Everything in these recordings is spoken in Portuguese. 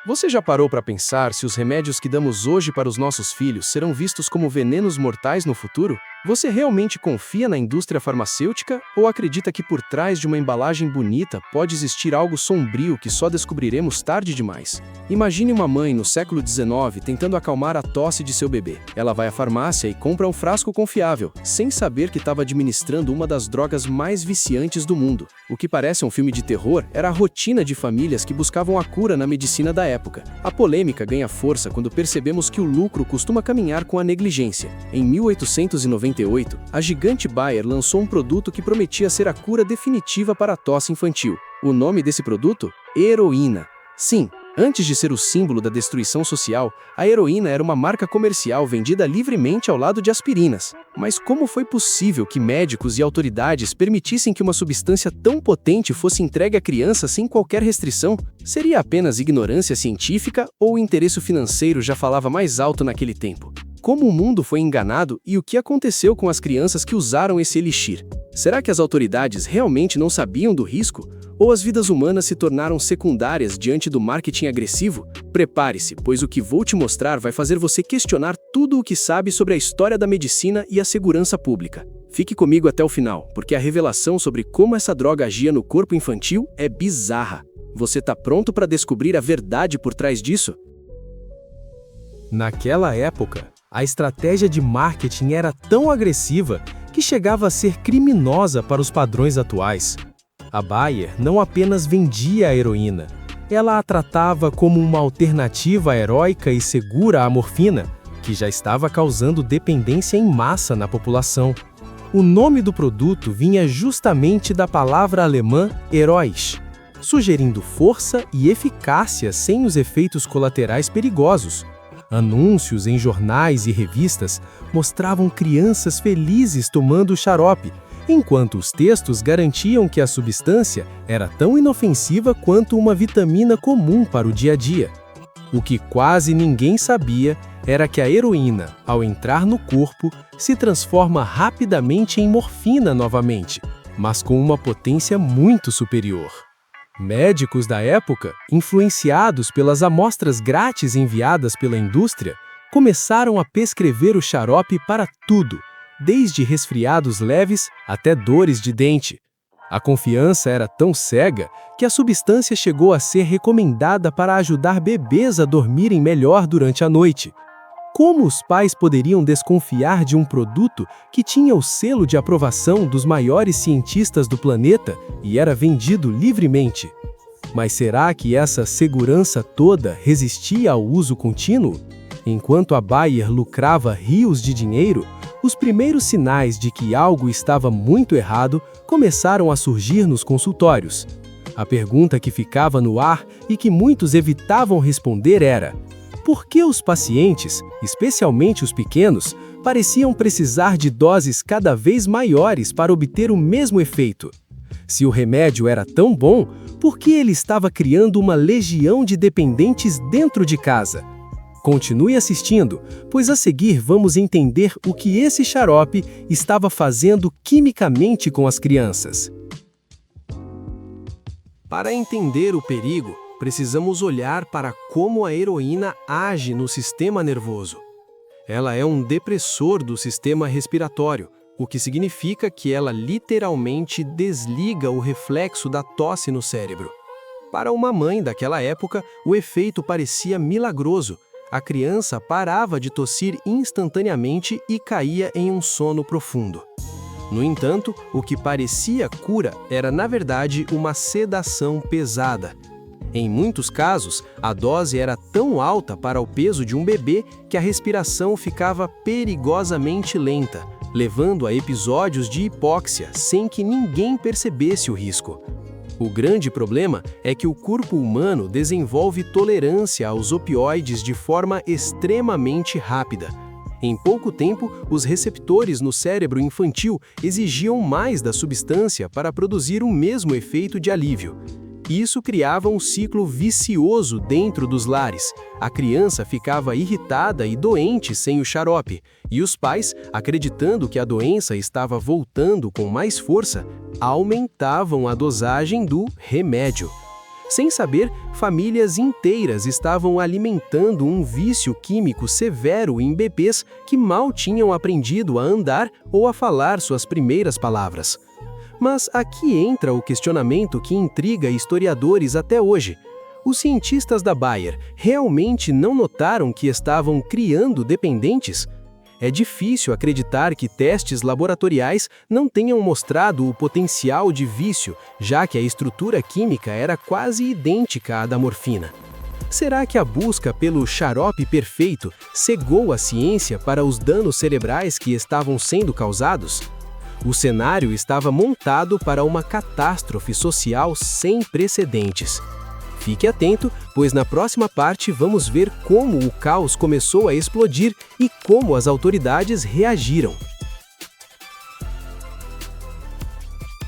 Você já parou para pensar se os remédios que damos hoje para os nossos filhos serão vistos como venenos mortais no futuro? Você realmente confia na indústria farmacêutica ou acredita que por trás de uma embalagem bonita pode existir algo sombrio que só descobriremos tarde demais? Imagine uma mãe no século XIX tentando acalmar a tosse de seu bebê. Ela vai à farmácia e compra um frasco confiável, sem saber que estava administrando uma das drogas mais viciantes do mundo. O que parece um filme de terror era a rotina de famílias que buscavam a cura na medicina da época. A polêmica ganha força quando percebemos que o lucro costuma caminhar com a negligência. Em 1898, a gigante Bayer lançou um produto que prometia ser a cura definitiva para a tosse infantil. O nome desse produto? Heroína. Sim, antes de ser o símbolo da destruição social, a heroína era uma marca comercial vendida livremente ao lado de aspirinas. Mas como foi possível que médicos e autoridades permitissem que uma substância tão potente fosse entregue à criança sem qualquer restrição? Seria apenas ignorância científica ou o interesse financeiro já falava mais alto naquele tempo? Como o mundo foi enganado e o que aconteceu com as crianças que usaram esse elixir? Será que as autoridades realmente não sabiam do risco? Ou as vidas humanas se tornaram secundárias diante do marketing agressivo? Prepare-se, pois o que vou te mostrar vai fazer você questionar tudo o que sabe sobre a história da medicina e a segurança pública. Fique comigo até o final, porque a revelação sobre como essa droga agia no corpo infantil é bizarra. Você está pronto para descobrir a verdade por trás disso? Naquela época, a estratégia de marketing era tão agressiva que chegava a ser criminosa para os padrões atuais. A Bayer não apenas vendia a heroína, ela a tratava como uma alternativa heróica e segura à morfina, que já estava causando dependência em massa na população. O nome do produto vinha justamente da palavra alemã Herois, sugerindo força e eficácia sem os efeitos colaterais perigosos. Anúncios em jornais e revistas mostravam crianças felizes tomando o xarope, enquanto os textos garantiam que a substância era tão inofensiva quanto uma vitamina comum para o dia a dia. O que quase ninguém sabia era que a heroína, ao entrar no corpo, se transforma rapidamente em morfina novamente, mas com uma potência muito superior. Médicos da época, influenciados pelas amostras grátis enviadas pela indústria, começaram a prescrever o xarope para tudo, desde resfriados leves até dores de dente. A confiança era tão cega que a substância chegou a ser recomendada para ajudar bebês a dormirem melhor durante a noite. Como os pais poderiam desconfiar de um produto que tinha o selo de aprovação dos maiores cientistas do planeta e era vendido livremente? Mas será que essa segurança toda resistia ao uso contínuo? Enquanto a Bayer lucrava rios de dinheiro, os primeiros sinais de que algo estava muito errado começaram a surgir nos consultórios. A pergunta que ficava no ar e que muitos evitavam responder era: por que os pacientes, especialmente os pequenos, pareciam precisar de doses cada vez maiores para obter o mesmo efeito? Se o remédio era tão bom, por que ele estava criando uma legião de dependentes dentro de casa? Continue assistindo, pois a seguir vamos entender o que esse xarope estava fazendo quimicamente com as crianças. Para entender o perigo, precisamos olhar para como a heroína age no sistema nervoso. Ela é um depressor do sistema respiratório, o que significa que ela literalmente desliga o reflexo da tosse no cérebro. Para uma mãe daquela época, o efeito parecia milagroso. A criança parava de tossir instantaneamente e caía em um sono profundo. No entanto, o que parecia cura era, na verdade, uma sedação pesada. Em muitos casos, a dose era tão alta para o peso de um bebê que a respiração ficava perigosamente lenta, levando a episódios de hipóxia sem que ninguém percebesse o risco. O grande problema é que o corpo humano desenvolve tolerância aos opioides de forma extremamente rápida. Em pouco tempo, os receptores no cérebro infantil exigiam mais da substância para produzir o mesmo efeito de alívio. Isso criava um ciclo vicioso dentro dos lares. A criança ficava irritada e doente sem o xarope, e os pais, acreditando que a doença estava voltando com mais força, aumentavam a dosagem do remédio. Sem saber, famílias inteiras estavam alimentando um vício químico severo em bebês que mal tinham aprendido a andar ou a falar suas primeiras palavras. Mas aqui entra o questionamento que intriga historiadores até hoje. Os cientistas da Bayer realmente não notaram que estavam criando dependentes? É difícil acreditar que testes laboratoriais não tenham mostrado o potencial de vício, já que a estrutura química era quase idêntica à da morfina. Será que a busca pelo xarope perfeito cegou a ciência para os danos cerebrais que estavam sendo causados? O cenário estava montado para uma catástrofe social sem precedentes. Fique atento, pois na próxima parte vamos ver como o caos começou a explodir e como as autoridades reagiram.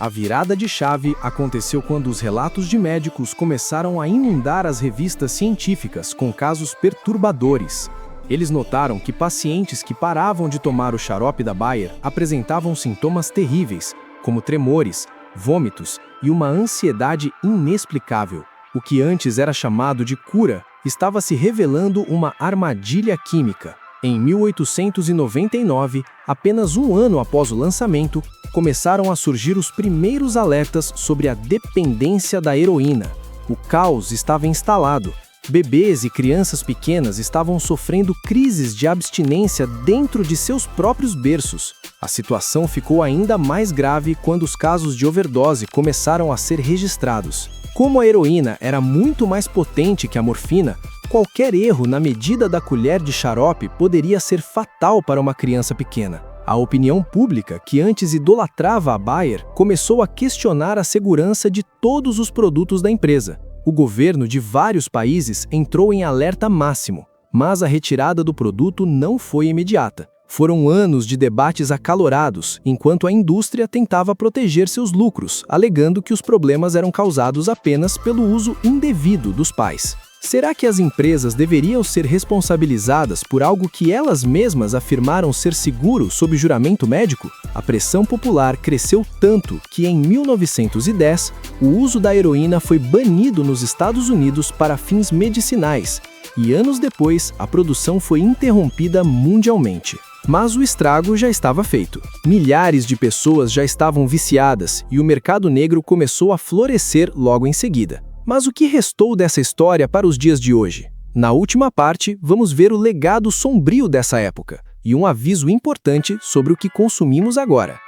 A virada de chave aconteceu quando os relatos de médicos começaram a inundar as revistas científicas com casos perturbadores. Eles notaram que pacientes que paravam de tomar o xarope da Bayer apresentavam sintomas terríveis, como tremores, vômitos e uma ansiedade inexplicável. O que antes era chamado de cura estava se revelando uma armadilha química. Em 1899, apenas um ano após o lançamento, começaram a surgir os primeiros alertas sobre a dependência da heroína. O caos estava instalado. Bebês e crianças pequenas estavam sofrendo crises de abstinência dentro de seus próprios berços. A situação ficou ainda mais grave quando os casos de overdose começaram a ser registrados. Como a heroína era muito mais potente que a morfina, qualquer erro na medida da colher de xarope poderia ser fatal para uma criança pequena. A opinião pública, que antes idolatrava a Bayer, começou a questionar a segurança de todos os produtos da empresa. O governo de vários países entrou em alerta máximo, mas a retirada do produto não foi imediata. Foram anos de debates acalorados, enquanto a indústria tentava proteger seus lucros, alegando que os problemas eram causados apenas pelo uso indevido dos pais. Será que as empresas deveriam ser responsabilizadas por algo que elas mesmas afirmaram ser seguro sob juramento médico? A pressão popular cresceu tanto que, em 1910, o uso da heroína foi banido nos Estados Unidos para fins medicinais, e anos depois, a produção foi interrompida mundialmente. Mas o estrago já estava feito. Milhares de pessoas já estavam viciadas e o mercado negro começou a florescer logo em seguida. Mas o que restou dessa história para os dias de hoje? Na última parte, vamos ver o legado sombrio dessa época e um aviso importante sobre o que consumimos agora.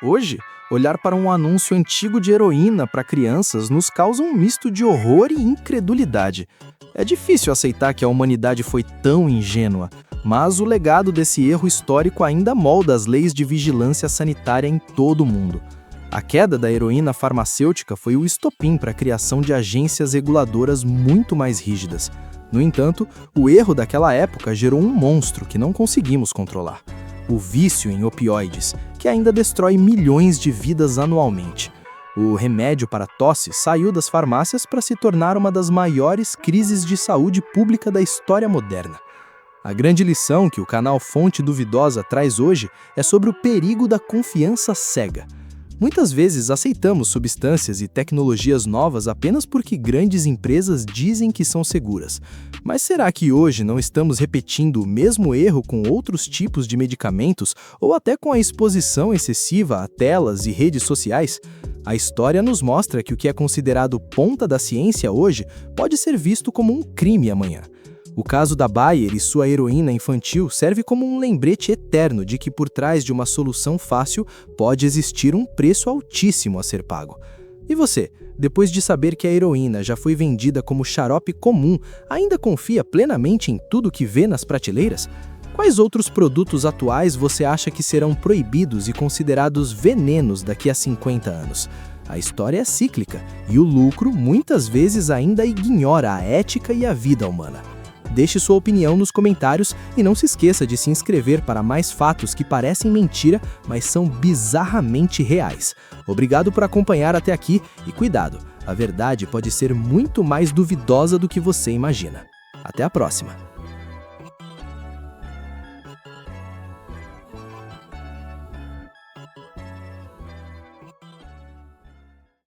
Hoje, olhar para um anúncio antigo de heroína para crianças nos causa um misto de horror e incredulidade. É difícil aceitar que a humanidade foi tão ingênua, mas o legado desse erro histórico ainda molda as leis de vigilância sanitária em todo o mundo. A queda da heroína farmacêutica foi o estopim para a criação de agências reguladoras muito mais rígidas. No entanto, o erro daquela época gerou um monstro que não conseguimos controlar: o vício em opioides, que ainda destrói milhões de vidas anualmente. O remédio para tosse saiu das farmácias para se tornar uma das maiores crises de saúde pública da história moderna. A grande lição que o canal Fonte Duvidosa traz hoje é sobre o perigo da confiança cega. Muitas vezes aceitamos substâncias e tecnologias novas apenas porque grandes empresas dizem que são seguras. Mas será que hoje não estamos repetindo o mesmo erro com outros tipos de medicamentos ou até com a exposição excessiva a telas e redes sociais? A história nos mostra que o que é considerado ponta da ciência hoje pode ser visto como um crime amanhã. O caso da Bayer e sua heroína infantil serve como um lembrete eterno de que por trás de uma solução fácil pode existir um preço altíssimo a ser pago. E você, depois de saber que a heroína já foi vendida como xarope comum, ainda confia plenamente em tudo que vê nas prateleiras? Quais outros produtos atuais você acha que serão proibidos e considerados venenos daqui a 50 anos? A história é cíclica e o lucro muitas vezes ainda ignora a ética e a vida humana. Deixe sua opinião nos comentários e não se esqueça de se inscrever para mais fatos que parecem mentira, mas são bizarramente reais. Obrigado por acompanhar até aqui e cuidado, a verdade pode ser muito mais duvidosa do que você imagina. Até a próxima!